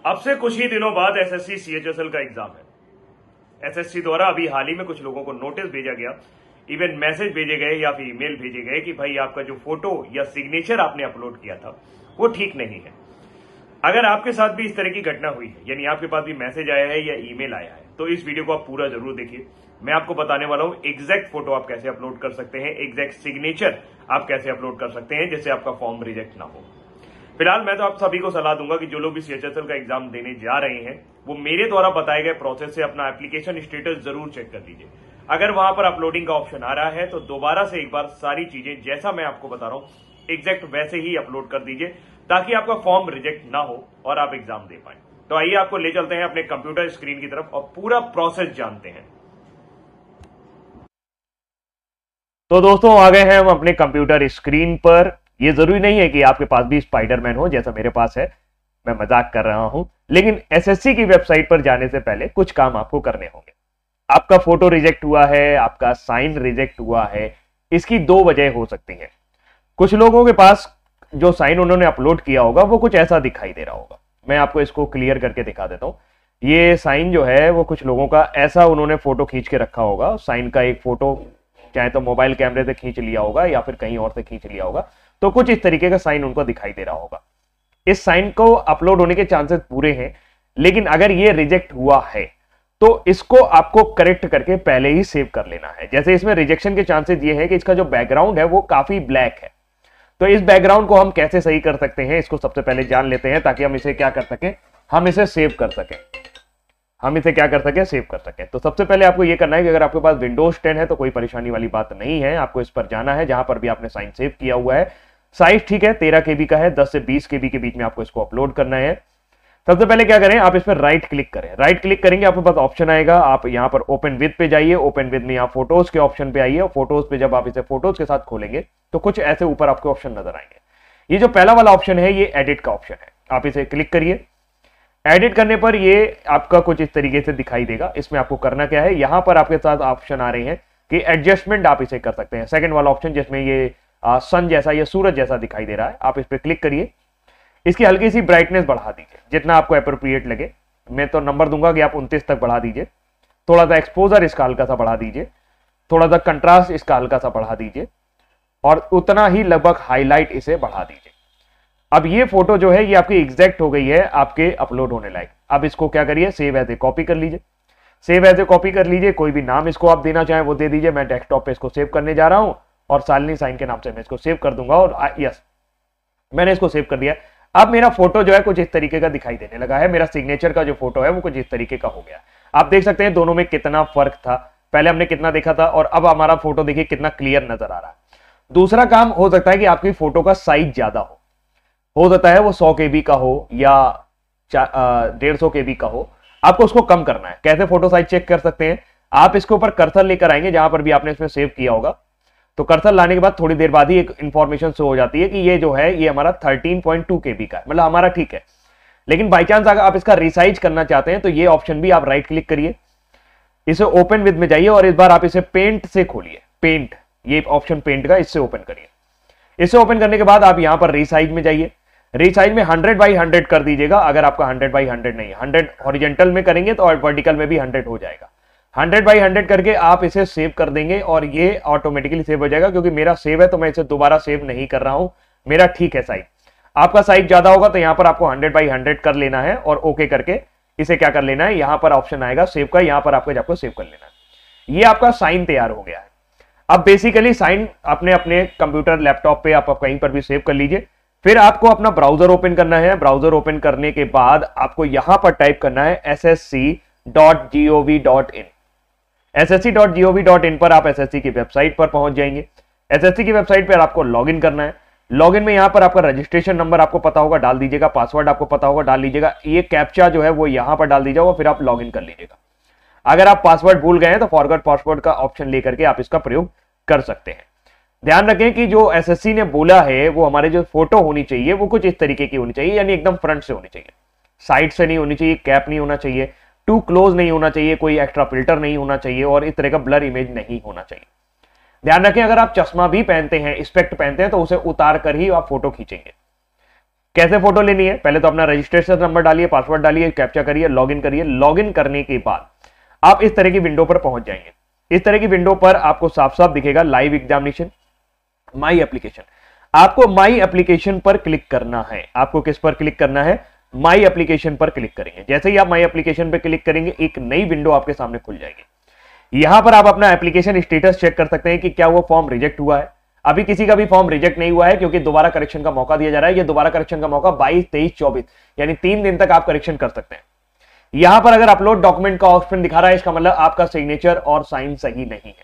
अब से कुछ ही दिनों बाद एसएससी सीएचएसएल का एग्जाम है। एसएससी द्वारा अभी हाल ही में कुछ लोगों को नोटिस भेजा गया, इवन मैसेज भेजे गए या फिर ईमेल भेजे गए कि भाई आपका जो फोटो या सिग्नेचर आपने अपलोड किया था वो ठीक नहीं है। अगर आपके साथ भी इस तरह की घटना हुई है, यानी आपके पास भी मैसेज आया है या ईमेल आया है, तो इस वीडियो को आप पूरा जरूर देखिए। मैं आपको बताने वाला हूं एग्जैक्ट फोटो आप कैसे अपलोड कर सकते हैं, एग्जैक्ट सिग्नेचर आप कैसे अपलोड कर सकते हैं जिससे आपका फॉर्म रिजेक्ट ना हो। फिलहाल मैं तो आप सभी को सलाह दूंगा कि जो लोग भी सीएचएसएल का एग्जाम देने जा रहे हैं वो मेरे द्वारा बताए गए प्रोसेस से अपना एप्लीकेशन स्टेटस जरूर चेक कर लीजिए। अगर वहां पर अपलोडिंग का ऑप्शन आ रहा है तो दोबारा से एक बार सारी चीजें जैसा मैं आपको बता रहा हूं एग्जैक्ट वैसे ही अपलोड कर दीजिए ताकि आपका फॉर्म रिजेक्ट ना हो और आप एग्जाम दे पाए। तो आइए आपको ले चलते हैं अपने कंप्यूटर स्क्रीन की तरफ और पूरा प्रोसेस जानते हैं। तो दोस्तों आ गए हैं हम अपने कंप्यूटर स्क्रीन पर। ये जरूरी नहीं है कि आपके पास भी स्पाइडरमैन हो जैसा मेरे पास है, मैं मजाक कर रहा हूं। लेकिन एसएससी की वेबसाइट पर जाने से पहले कुछ काम आपको करने होंगे। आपका फोटो रिजेक्ट हुआ है, आपका साइन रिजेक्ट हुआ है, इसकी दो वजह हो सकती हैं। कुछ लोगों के पास जो साइन उन्होंने अपलोड किया होगा वो कुछ ऐसा दिखाई दे रहा होगा। मैं आपको इसको क्लियर करके दिखा देता हूं। ये साइन जो है वो कुछ लोगों का ऐसा उन्होंने फोटो खींच के रखा होगा। साइन का एक फोटो चाहे तो मोबाइल कैमरे से खींच लिया होगा या फिर कहीं और से खींच लिया होगा, तो कुछ इस तरीके का साइन उनको दिखाई दे रहा होगा। इस साइन को अपलोड होने के चांसेस पूरे हैं, लेकिन अगर ये रिजेक्ट हुआ है तो इसको आपको करेक्ट करके पहले ही सेव कर लेना है। जैसे इसमें रिजेक्शन के चांसेस ये है कि इसका जो बैकग्राउंड है वो काफी ब्लैक है, तो इस बैकग्राउंड को हम कैसे सही कर सकते हैं इसको सबसे पहले जान लेते हैं ताकि हम इसे क्या कर सकें, हम इसे सेव कर सकें। सेव कर सकें। तो सबसे पहले आपको यह करना है कि अगर आपके पास विंडोज 10 है तो कोई परेशानी वाली बात नहीं है। आपको इस पर जाना है जहां पर भी आपने साइन सेव किया हुआ है। साइज ठीक है 13 KB का है, 10 से 20 KB के बीच में आपको इसको अपलोड करना है। सबसे पहले क्या करें, आप इस पर राइट क्लिक करें। राइट क्लिक करेंगे आपके पास ऑप्शन आएगा, आप यहां पर ओपन विद पे जाइए। ओपन विद में यहां फोटोज के ऑप्शन पे आइए और फोटोज पे जब आप इसे फोटोज के साथ खोलेंगे तो कुछ ऐसे ऊपर आपको ऑप्शन नजर आएंगे। ये जो पहला वाला ऑप्शन है ये एडिट का ऑप्शन है, आप इसे क्लिक करिए। एडिट करने पर ये आपका कुछ इस तरीके से दिखाई देगा। इसमें आपको करना क्या है, यहां पर आपके साथ ऑप्शन आ रहे हैं कि एडजस्टमेंट आप इसे कर सकते हैं। सेकंड वाला ऑप्शन जिसमें ये सन जैसा या सूरज जैसा दिखाई दे रहा है, आप इस पर क्लिक करिए। इसकी हल्की सी ब्राइटनेस बढ़ा दीजिए जितना आपको अप्रोप्रिएट लगे। मैं तो नंबर दूंगा कि आप 29 तक बढ़ा दीजिए। थोड़ा सा एक्सपोजर इसका हल्का सा बढ़ा दीजिए, थोड़ा सा कंट्रास्ट इसका हल्का सा बढ़ा दीजिए और उतना ही लगभग हाईलाइट इसे बढ़ा दीजिए। अब ये फोटो जो है ये आपकी एग्जैक्ट हो गई है, आपके अपलोड होने लायक। अब इसको क्या करिए, सेव एज ए कॉपी कर लीजिए। सेव एज ए कॉपी कर लीजिए, कोई भी नाम इसको आप देना चाहें वो दे दीजिए। मैं डेस्कटॉप पे इसको सेव करने जा रहा हूं और शालिनी साइन के नाम से मैं इसको सेव कर दूंगा और यस मैंने इसको सेव कर दिया। अब मेरा फोटो जो है कुछ इस तरीके का दिखाई देने लगा है। मेरा सिग्नेचर का जो फोटो है वो कुछ इस तरीके का हो गया। आप देख सकते हैं दोनों में कितना फर्क था, पहले हमने कितना देखा था और अब हमारा फोटो देखिए कितना क्लियर नजर आ रहा है। दूसरा काम हो सकता है कि आपकी फोटो का साइज ज्यादा हो सकता है वो 100 KB का हो या 150 KB का हो। आपको उसको कम करना है। कैसे फोटो साइज चेक कर सकते हैं, आप इसके ऊपर कर्सर लेकर आएंगे जहां पर भी आपने इसमें सेव किया होगा। तो कर्सर लाने के बाद थोड़ी देर बाद ही एक इंफॉर्मेशन शो हो जाती है कि ये जो है ये हमारा 13.2 KB का है, मतलब हमारा ठीक है। लेकिन बाई चांस अगर आप इसका रिसाइज करना चाहते हैं तो ये ऑप्शन भी आप राइट क्लिक करिए, इसे ओपन विद में जाइए और इस बार आप इसे पेंट से खोलिए। पेंट, ये ऑप्शन पेंट का, इससे ओपन करिए। इसे ओपन करने के बाद आप यहां पर रिसाइज में जाइए। रिसाइज में 100x100 कर दीजिएगा। अगर आपका 100x100 नहीं, 100 हॉरिजेंटल में करेंगे तो वर्टिकल में भी 100 हो जाएगा। 100x100 करके आप इसे सेव कर देंगे और ये ऑटोमेटिकली सेव हो जाएगा। क्योंकि मेरा सेव है तो मैं इसे दोबारा सेव नहीं कर रहा हूं, मेरा ठीक है साइज। आपका साइज ज्यादा होगा तो यहां पर आपको 100x100 कर लेना है और ओके करके इसे क्या कर लेना है, यहां पर ऑप्शन आएगा सेव का, यहां पर आपको सेव कर लेना है। ये आपका साइन तैयार हो गया है। अब बेसिकली साइन अपने अपने कंप्यूटर लैपटॉप पे आप कहीं पर भी सेव कर लीजिए। फिर आपको अपना ब्राउजर ओपन करना है। ब्राउजर ओपन करने के बाद आपको यहां पर टाइप करना है ssc.gov.in। ssc.gov.in पर आप एसएससी की वेबसाइट पर पहुंच जाएंगे। एसएससी की वेबसाइट पर आपको लॉगिन करना है। लॉगिन में यहां पर आपका रजिस्ट्रेशन नंबर आपको पता होगा, डाल दीजिएगा। पासवर्ड आपको पता होगा, डाल लीजिएगा। ये कैप्चा जो है वो यहां पर डाल दीजिएगा, फिर आप लॉगिन कर लीजिएगा। अगर आप पासवर्ड भूल गए हैं तो फॉरगॉट पासवर्ड का ऑप्शन लेकर के आप इसका प्रयोग कर सकते हैं। ध्यान रखें कि जो एसएससी ने बोला है वो हमारे जो फोटो होनी चाहिए वो कुछ इस तरीके की होनी चाहिए, यानी एकदम फ्रंट से होनी चाहिए, साइड से नहीं होनी चाहिए, कैप नहीं होना चाहिए, टू क्लोज नहीं होना चाहिए, कोई एक्स्ट्रा फिल्टर नहीं होना चाहिए और इस तरह का ब्लर इमेज नहीं होना चाहिए। ध्यान रखें अगर आप चश्मा भी पहनते हैं, स्पेक्ट पहनते हैं तो उसे उतार कर ही आप फोटो खींचेंगे। कैसे फोटो लेनी है, पहले तो अपना रजिस्ट्रेशन नंबर डालिए, पासवर्ड डालिए, कैप्चा करिए, लॉगिन करिए। लॉगिन करने के बाद आप इस तरह की विंडो पर पहुंच जाएंगे। इस तरह की विंडो पर आपको साफ साफ दिखेगा लाइव एग्जामिनेशन, माई एप्लीकेशन। आपको माई एप्लीकेशन पर क्लिक करना है। आपको किस पर क्लिक करना है? माई एप्लीकेशन पर क्लिक करेंगे। जैसे ही आप माई एप्लीकेशन पर क्लिक करेंगे एक नई विंडो आपके सामने खुल जाएगी। यहां पर आप अपना एप्लीकेशन स्टेटस चेक कर सकते हैं कि क्या वो फॉर्म रिजेक्ट हुआ है। अभी किसी का भी फॉर्म रिजेक्ट नहीं हुआ है क्योंकि दोबारा करेक्शन का मौका दिया जा रहा है। ये दोबारा करेक्शन का मौका 22, 23, 24 यानी 3 दिन तक आप करेक्शन कर सकते हैं। यहां पर अगर अपलोड डॉक्यूमेंट का ऑप्शन दिखा रहा है, इसका मतलब आपका सिग्नेचर और साइन सही नहीं है।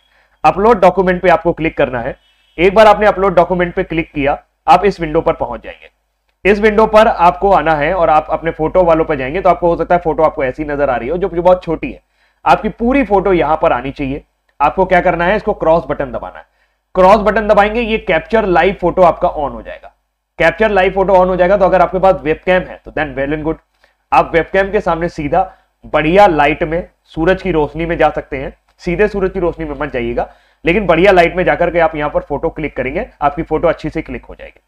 अपलोड डॉक्यूमेंट पे आपको क्लिक करना है। एक बार आपने अपलोड डॉक्यूमेंट पे क्लिक किया, आप इस विंडो पर पहुंच जाएंगे। इस विंडो पर आपको आना है और आप अपने फोटो वालों पर जाएंगे तो आपको हो सकता है फोटो आपको ऐसी नजर आ रही हो जो बहुत छोटी है। आपकी पूरी फोटो यहां पर आनी चाहिए। आपको क्या करना है? इसको क्रॉस बटन दबाना है। क्रॉस बटन दबाएंगे, ये कैप्चर लाइव फोटो आपका ऑन हो जाएगा। कैप्चर लाइव फोटो ऑन हो जाएगा तो अगर आपके पास वेबकैम है तो देन वेल एंड गुड। आप वेबकैम के सामने सीधा बढ़िया लाइट में, सूरज की रोशनी में जा सकते हैं। सीधे सूरज की रोशनी में मत जाइएगा, लेकिन बढ़िया लाइट में जाकर के आप यहां पर फोटो क्लिक करेंगे, आपकी फोटो अच्छी से क्लिक हो जाएगी।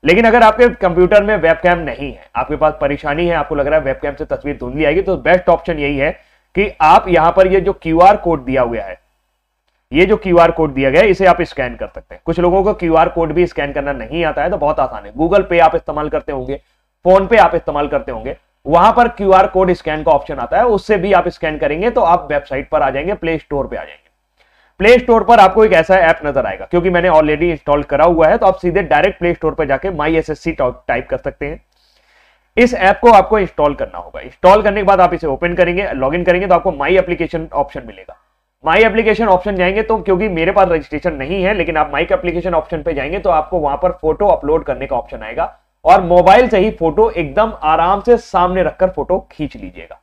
लेकिन अगर आपके कंप्यूटर में वेबकैम नहीं है, आपके पास परेशानी है, आपको लग रहा है वेबकैम से तस्वीर धुंधली आएगी, तो बेस्ट ऑप्शन यही है कि आप यहां पर ये जो क्यूआर कोड दिया हुआ है, ये जो क्यूआर कोड दिया गया है, इसे आप स्कैन कर सकते हैं। कुछ लोगों को क्यूआर कोड भी स्कैन करना नहीं आता है तो बहुत आसान है। गूगल पे आप इस्तेमाल करते होंगे, फोन पे आप इस्तेमाल करते होंगे, वहां पर क्यूआर कोड स्कैन का ऑप्शन आता है, उससे भी आप स्कैन करेंगे तो आप वेबसाइट पर आ जाएंगे, प्ले स्टोर पे आ जाएंगे। प्ले स्टोर पर आपको एक ऐसा ऐप नजर आएगा, क्योंकि मैंने ऑलरेडी इंस्टॉल करा हुआ है, तो आप सीधे डायरेक्ट प्ले स्टोर पर जाके माई एसएससी टाइप कर सकते हैं। इस ऐप को आपको इंस्टॉल करना होगा। इंस्टॉल करने के बाद आप इसे ओपन करेंगे, लॉगिन करेंगे तो आपको माई एप्लीकेशन ऑप्शन मिलेगा। माई एप्लीकेशन ऑप्शन जाएंगे तो, क्योंकि मेरे पास रजिस्ट्रेशन नहीं है, लेकिन आप माई एप्लीकेशन ऑप्शन पे जाएंगे तो आपको वहां पर फोटो अपलोड करने का ऑप्शन आएगा और मोबाइल से ही फोटो एकदम आराम से सामने रखकर फोटो खींच लीजिएगा।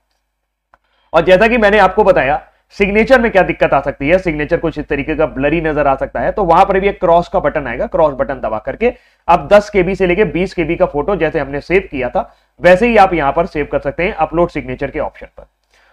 और जैसा कि मैंने आपको बताया, सिग्नेचर में क्या दिक्कत आ सकती है, सिग्नेचर कुछ इस तरीके का ब्लरी नजर आ सकता है, तो वहां पर भी एक क्रॉस का बटन आएगा। क्रॉस बटन दबा करके आप 10 KB से लेके 20 KB का फोटो जैसे हमने सेव किया था वैसे ही आप यहां पर सेव कर सकते हैं अपलोड सिग्नेचर के ऑप्शन पर।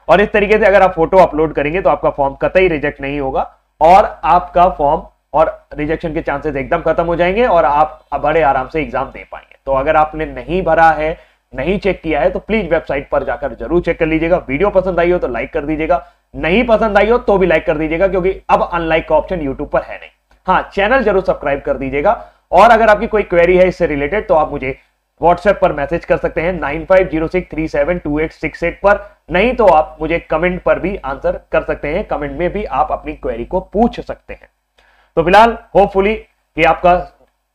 और इस तरीके से अगर आप फोटो अपलोड करेंगे तो आपका फॉर्म कतई रिजेक्ट नहीं होगा और आपका फॉर्म और रिजेक्शन के चांसेस एकदम खत्म हो जाएंगे और आप बड़े आराम से एग्जाम दे पाएंगे। तो अगर आपने नहीं भरा है, नहीं चेक किया है, तो प्लीज वेबसाइट पर जाकर जरूर चेक कर लीजिएगा। वीडियो पसंद आई हो तो लाइक कर दीजिएगा, नहीं पसंद आई हो तो भी लाइक कर दीजिएगा, क्योंकि अब अनलाइक का ऑप्शन यूट्यूब पर है नहीं। हाँ, चैनल जरूर सब्सक्राइब कर दीजिएगा। और अगर आपकी कोई क्वेरी है इससे रिलेटेड तो आप मुझे व्हाट्सएप पर मैसेज कर सकते हैं 9506372868 पर, नहीं तो आप मुझे कमेंट पर भी आंसर कर सकते हैं। कमेंट में भी आप अपनी क्वेरी को पूछ सकते हैं। तो फिलहाल होपफुली कि आपका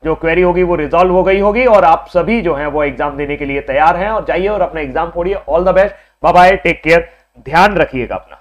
जो क्वेरी होगी वो रिजॉल्व हो गई होगी और आप सभी जो हैं वो एग्जाम देने के लिए तैयार हैं। और जाइए और अपना एग्जाम फोड़िए। All the best, bye bye, take care, ध्यान रखिएगा अपना।